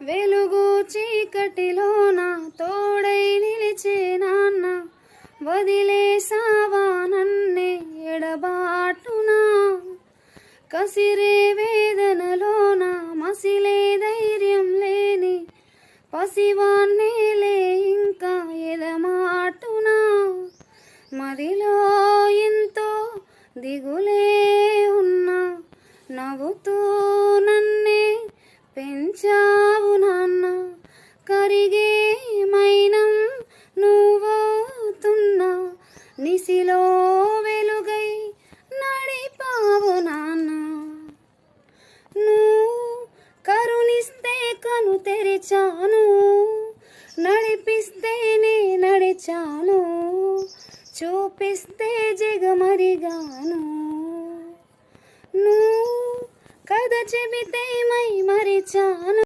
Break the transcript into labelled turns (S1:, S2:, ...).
S1: వెలుగు చీకటిలోన తోడై నిలిచే నాన్న, వదిలేసావా నన్నే ఎడబాటునా. కసిరే వేదనలోన మసిలే ధైర్యం లేని పసివాన్నేలే ఇంకా ఎదమాటునా. మదిలో ఎంతో దిగులే ఉన్నా నవ్వుతూ నన్నే పెంచావు నాన్న. కరిగే మైనం నువ్వవుతున్నా, నిసిలో వెలుగై నడిపావు నాన్న. నువ్వు కరుణిస్తే కను తెరిచాను, నడిపిస్తేనే నడిచాను, చూపిస్తే జగమరిగాను. నువ్వు కథ చెబితే మై మరిచాను.